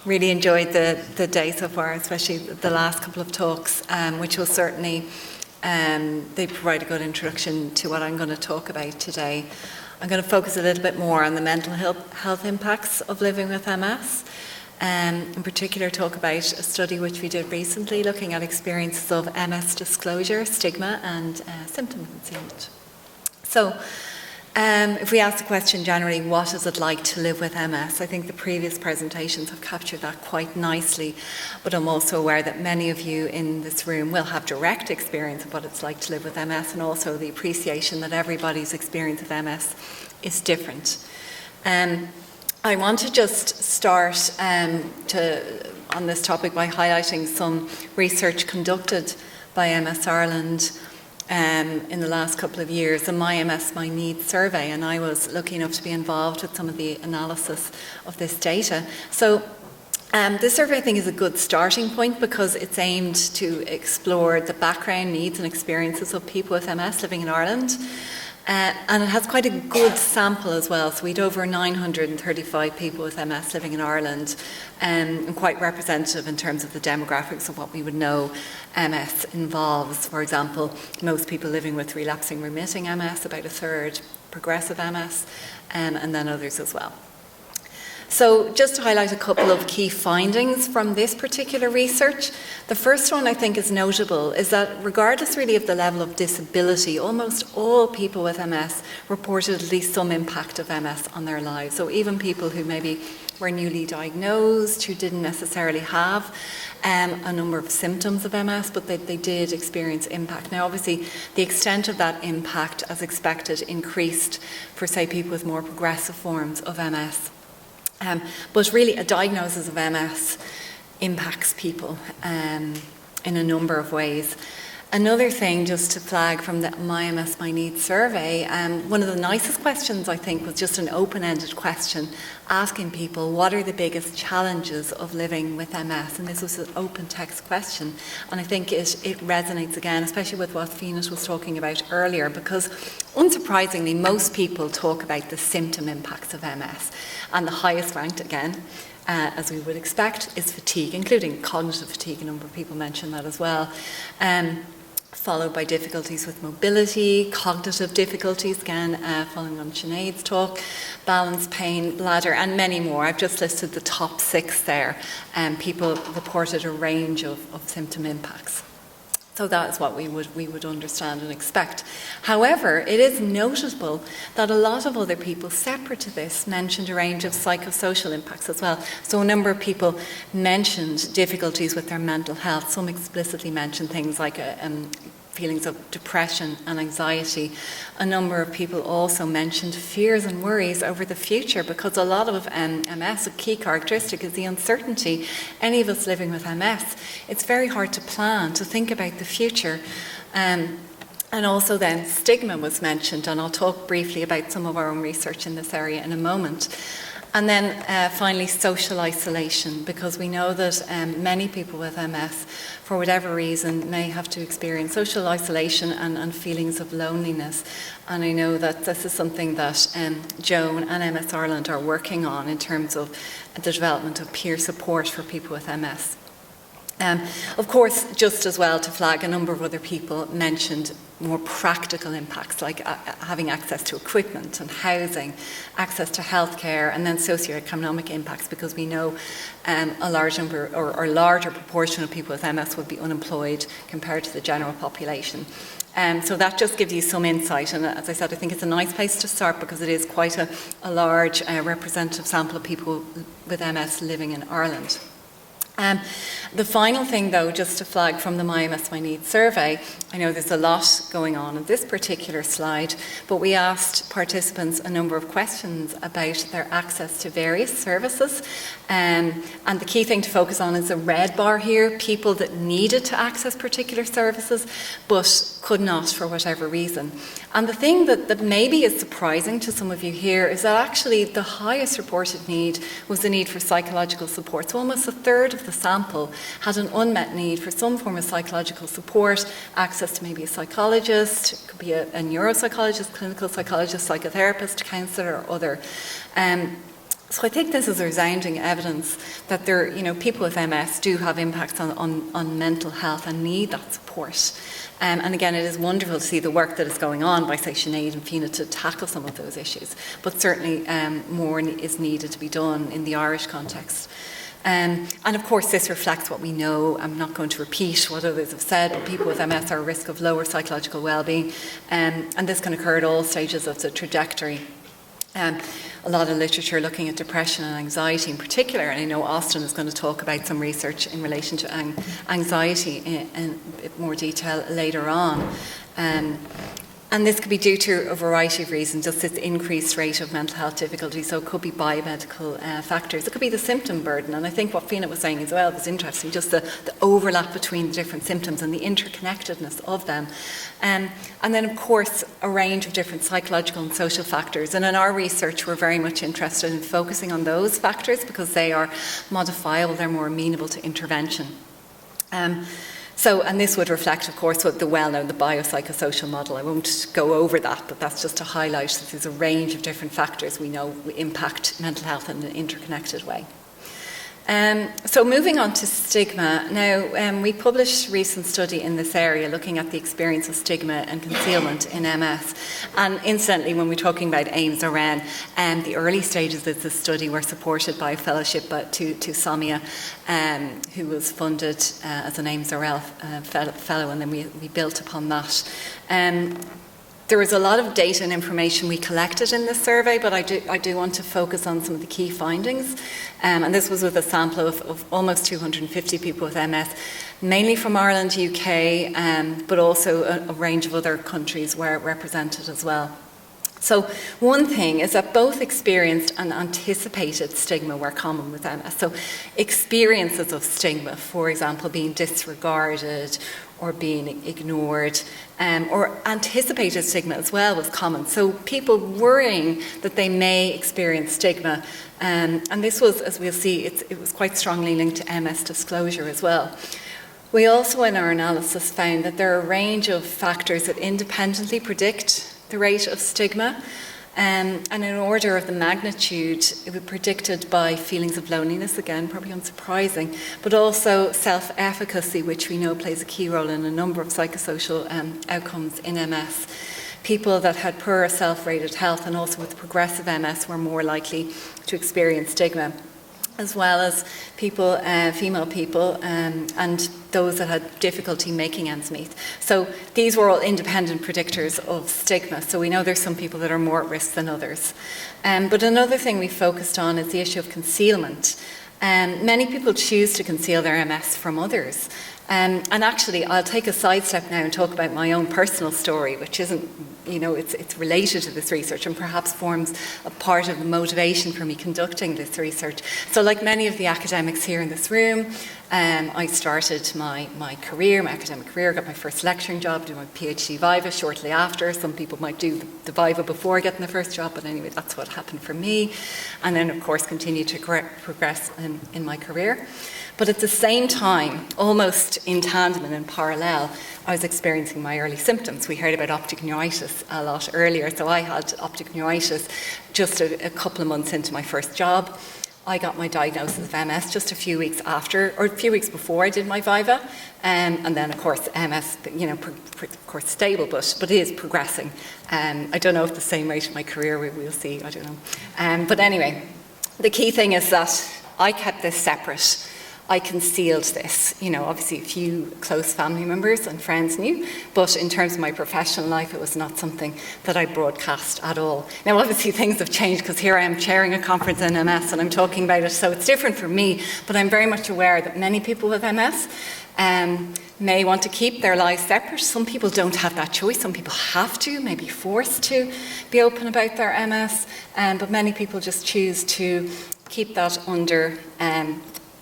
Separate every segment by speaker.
Speaker 1: Really enjoyed the day so far, especially the last couple of talks, which will certainly, they provide a good introduction to what I'm going to talk about today. I'm going to focus a little bit more on the mental health impacts of living with MS. In particular, talk about a study which we did recently looking at experiences of MS disclosure, stigma, and symptom concealment. So, if we ask the question generally, what is it like to live with MS? I think the previous presentations have captured that quite nicely, but I'm also aware that many of you in this room will have direct experience of what it's like to live with MS, and also the appreciation that everybody's experience of MS is different. I want to just start on this topic by highlighting some research conducted by MS Ireland in the last couple of years, the My MS, My Needs survey, and I was lucky enough to be involved with some of the analysis of this data. So this survey, I think, is a good starting point because it's aimed to explore the background, needs and experiences of people with MS living in Ireland. And it has quite a good sample as well. So we had over 935 people with MS living in Ireland, and quite representative in terms of the demographics of what we would know MS involves. For example, most people living with relapsing remitting MS, about a third progressive MS, and then others as well. So just to highlight a couple of key findings from this particular research, the first one I think is notable is that regardless really of the level of disability, almost all people with MS reported at least some impact of MS on their lives. So even people who maybe were newly diagnosed, who didn't necessarily have a number of symptoms of MS, but they did experience impact. Now obviously the extent of that impact, as expected, increased for say people with more progressive forms of MS. But really a diagnosis of MS impacts people in a number of ways. Another thing just to flag from the My MS, My Needs survey, one of the nicest questions I think was just an open-ended question asking people what are the biggest challenges of living with MS, and this was an open text question, and I think it resonates again, especially with what Phoenix was talking about earlier, because unsurprisingly most people talk about the symptom impacts of MS, and the highest ranked again, as we would expect, is fatigue, including cognitive fatigue. A number of people mentioned that as well. Followed by difficulties with mobility, cognitive difficulties, again, following on Sinead's talk, balance, pain, bladder, and many more. I've just listed the top 6 there. People reported a range of symptom impacts. So that is what we would understand and expect. However, it is notable that a lot of other people separate to this mentioned a range of psychosocial impacts as well. So a number of people mentioned difficulties with their mental health. Some explicitly mentioned things like feelings of depression and anxiety. A number of people also mentioned fears and worries over the future, because a lot of MS, a key characteristic is the uncertainty. Any of us living with MS, it's very hard to plan, to think about the future. And also then stigma was mentioned, and I'll talk briefly about some of our own research in this area in a moment. And then finally, social isolation, because we know that many people with MS, for whatever reason, may have to experience social isolation and feelings of loneliness. And I know that this is something that Joan and MS Ireland are working on in terms of the development of peer support for people with MS. Of course, just as well to flag, a number of other people mentioned more practical impacts, like having access to equipment and housing, access to healthcare, and then socioeconomic impacts, because we know a large number or larger proportion of people with MS would be unemployed compared to the general population. So that just gives you some insight, and as I said, I think it's a nice place to start because it is quite a large representative sample of people with MS living in Ireland. The final thing, though, just to flag from the My MS, My Needs survey, I know there's a lot going on this particular slide, but we asked participants a number of questions about their access to various services. And the key thing to focus on is the red bar here, people that needed to access particular services but could not for whatever reason. And the thing that maybe is surprising to some of you here is that actually the highest reported need was the need for psychological support. So almost a third of the sample had an unmet need for some form of psychological support, access to maybe a psychologist, it could be a neuropsychologist, clinical psychologist, psychotherapist, counsellor, or other. So I think this is resounding evidence that people with MS do have impacts on mental health and need that support. And again, it is wonderful to see the work that is going on by, say, Sinead and Fiona to tackle some of those issues. But certainly more is needed to be done in the Irish context. And of course, this reflects what we know. I'm not going to repeat what others have said, but people with MS are at risk of lower psychological well-being. And this can occur at all stages of the trajectory. A lot of literature looking at depression and anxiety in particular, and I know Austin is going to talk about some research in relation to anxiety in a bit more detail later on. And this could be due to a variety of reasons, just this increased rate of mental health difficulties. So it could be biomedical factors. It could be the symptom burden. And I think what Fiona was saying as well was interesting, just the overlap between the different symptoms and the interconnectedness of them. And then, of course, a range of different psychological and social factors. And in our research, we're very much interested in focusing on those factors because they are modifiable, they're more amenable to intervention. And this would reflect, of course, what the well-known, the biopsychosocial model. I won't go over that, but that's just to highlight that there's a range of different factors we know impact mental health in an interconnected way. So moving on to stigma. Now, we published a recent study in this area looking at the experience of stigma and concealment in MS. And incidentally, when we're talking about AIMS or REN, the early stages of this study were supported by a fellowship to SOMIA, who was funded as an AIMS or REL fellow, and then we built upon that. There was a lot of data and information we collected in this survey, but I do want to focus on some of the key findings. And this was with a sample of almost 250 people with MS, mainly from Ireland, UK, but also a range of other countries were represented as well. So one thing is that both experienced and anticipated stigma were common with MS. So experiences of stigma, for example, being disregarded or being ignored, or anticipated stigma as well was common. So people worrying that they may experience stigma, and this was, as we'll see, it was quite strongly linked to MS disclosure as well. We also, in our analysis, found that there are a range of factors that independently predict the rate of stigma, and in order of the magnitude, it was predicted by feelings of loneliness, again, probably unsurprising, but also self-efficacy, which we know plays a key role in a number of psychosocial outcomes in MS. People that had poorer self-rated health and also with progressive MS were more likely to experience stigma, as well as people, female people, and those that had difficulty making ends meet. So these were all independent predictors of stigma. So we know there's some people that are more at risk than others. But another thing we focused on is the issue of concealment. Many people choose to conceal their MS from others. And actually, I'll take a sidestep now and talk about my own personal story, which isn't, it's related to this research and perhaps forms a part of the motivation for me conducting this research. So like many of the academics here in this room, I started my academic career, got my first lecturing job, did my PhD Viva shortly after. Some people might do the Viva before getting the first job, but anyway, that's what happened for me. And then, of course, continued to progress in my career. But at the same time, almost in tandem and in parallel, I was experiencing my early symptoms. We heard about optic neuritis a lot earlier. So I had optic neuritis just a couple of months into my first job. I got my diagnosis of MS just a few weeks after, or a few weeks before I did my Viva. And then, of course, MS, of course, stable, but it is progressing. I don't know if the same rate of my career, we'll see, I don't know. But anyway, the key thing is that I kept this separate. I concealed this. Obviously a few close family members and friends knew, but in terms of my professional life, it was not something that I broadcast at all. Now, obviously things have changed because here I am chairing a conference in MS and I'm talking about it, so it's different for me, but I'm very much aware that many people with MS may want to keep their lives separate. Some people don't have that choice. Some people have to, may be forced to be open about their MS, but many people just choose to keep that under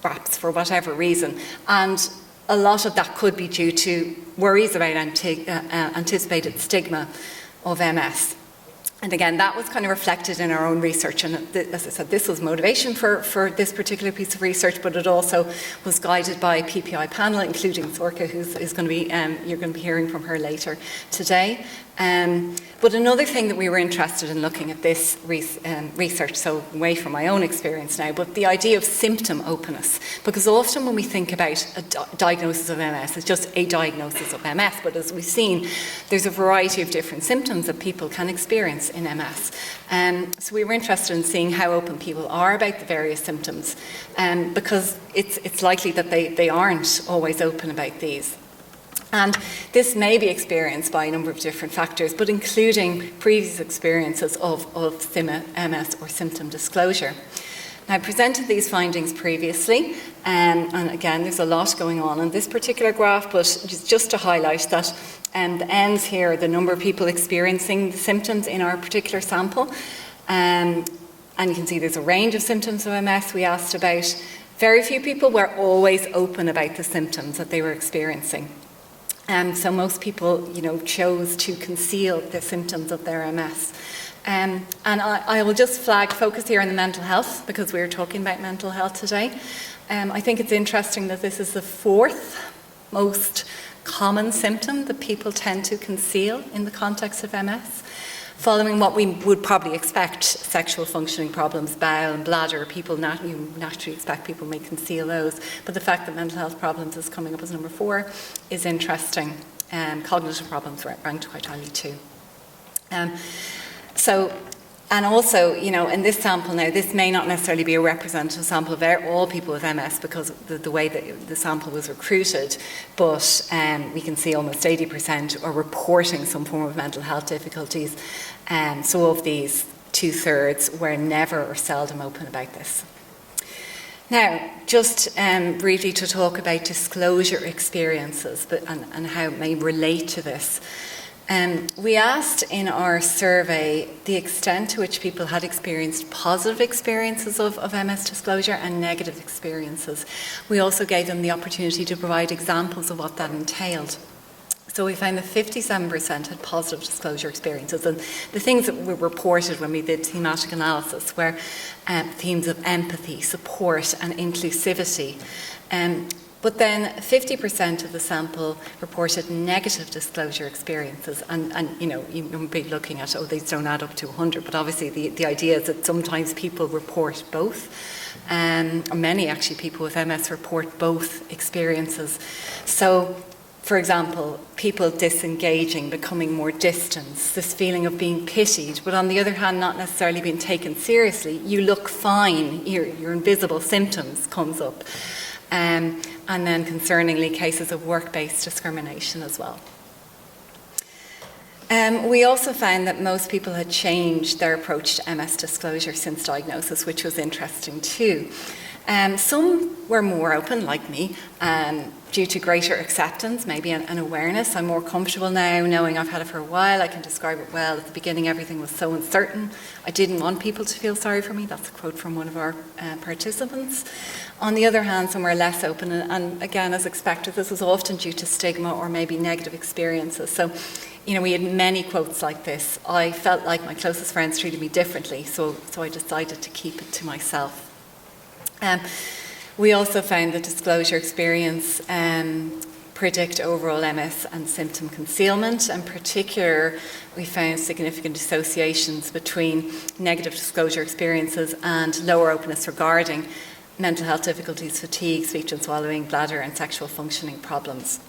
Speaker 1: wraps for whatever reason. And a lot of that could be due to worries about anticipated stigma of MS. And again, that was kind of reflected in our own research. And as I said, this was motivation for this particular piece of research, but it also was guided by a PPI panel, including Sorka, who's going to be, you're going to be hearing from her later today. But another thing that we were interested in looking at this research, so away from my own experience now, but the idea of symptom openness. Because often when we think about a diagnosis of MS, it's just a diagnosis of MS. But as we've seen, there's a variety of different symptoms that people can experience in MS. So we were interested in seeing how open people are about the various symptoms, because it's likely that they aren't always open about these. And this may be experienced by a number of different factors, but including previous experiences of MS or symptom disclosure. Now, I presented these findings previously, and again, there's a lot going on in this particular graph, but just to highlight that the ends here are the number of people experiencing the symptoms in our particular sample. And you can see there's a range of symptoms of MS we asked about. Very few people were always open about the symptoms that they were experiencing. So most people, chose to conceal the symptoms of their MS. And I will just focus here on the mental health, because we're talking about mental health today. I think it's interesting that this is the fourth most common symptom that people tend to conceal in the context of MS. Following what we would probably expect, sexual functioning problems, bowel and bladder, you naturally expect people may conceal those. But the fact that mental health problems is coming up as number 4 is interesting. Cognitive problems ranked quite highly too. And also, in this sample now, this may not necessarily be a representative sample of all people with MS because of the way that the sample was recruited, but we can see almost 80% are reporting some form of mental health difficulties. So of these, 2/3 were never or seldom open about this. Now, just briefly to talk about disclosure experiences and how it may relate to this. We asked in our survey the extent to which people had experienced positive experiences of MS disclosure and negative experiences. We also gave them the opportunity to provide examples of what that entailed. So we found that 57% had positive disclosure experiences, and the things that were reported when we did thematic analysis were themes of empathy, support and inclusivity. But then 50% of the sample reported negative disclosure experiences. And you might be looking at, these don't add up to 100, but obviously the idea is that sometimes people report both. Or many actually people with MS report both experiences. So, for example, people disengaging, becoming more distant, this feeling of being pitied, but on the other hand, not necessarily being taken seriously. You look fine, your invisible symptoms comes up. And then concerningly, cases of work-based discrimination as well. We also found that most people had changed their approach to MS disclosure since diagnosis, which was interesting too. Some were more open, like me, due to greater acceptance, maybe an awareness. I'm more comfortable now knowing I've had it for a while. I can describe it well. At the beginning, everything was so uncertain. I didn't want people to feel sorry for me. That's a quote from one of our participants. On the other hand, some were less open, and again, as expected, this was often due to stigma or maybe negative experiences. So, we had many quotes like this. I felt like my closest friends treated me differently, so I decided to keep it to myself. We also found that disclosure experience predict overall MS and symptom concealment. In particular, we found significant associations between negative disclosure experiences and lower openness regarding mental health difficulties, fatigue, speech and swallowing, bladder and sexual functioning problems.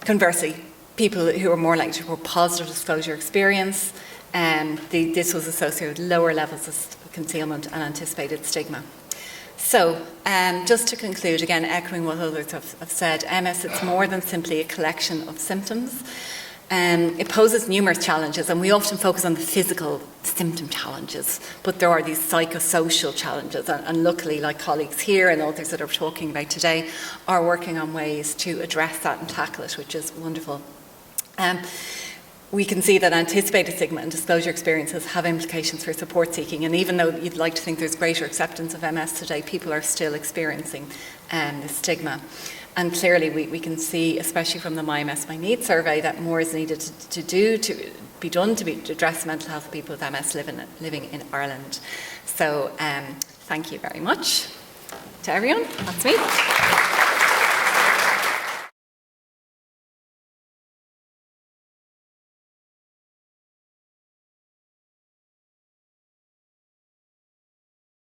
Speaker 1: Conversely, people who are more likely to report positive disclosure experience, this was associated with lower levels of concealment and anticipated stigma. So, just to conclude, again, echoing what others have said, MS, it's more than simply a collection of symptoms. It poses numerous challenges, and we often focus on the physical symptom challenges, but there are these psychosocial challenges, and luckily, like colleagues here and others that are talking about today, are working on ways to address that and tackle it, which is wonderful. we can see that anticipated stigma and disclosure experiences have implications for support seeking, and even though you'd like to think there's greater acceptance of MS today, people are still experiencing the stigma. And clearly we can see, especially from the My survey, that more is needed to address the mental health of people with MS living in Ireland. So thank you very much to everyone. That's me.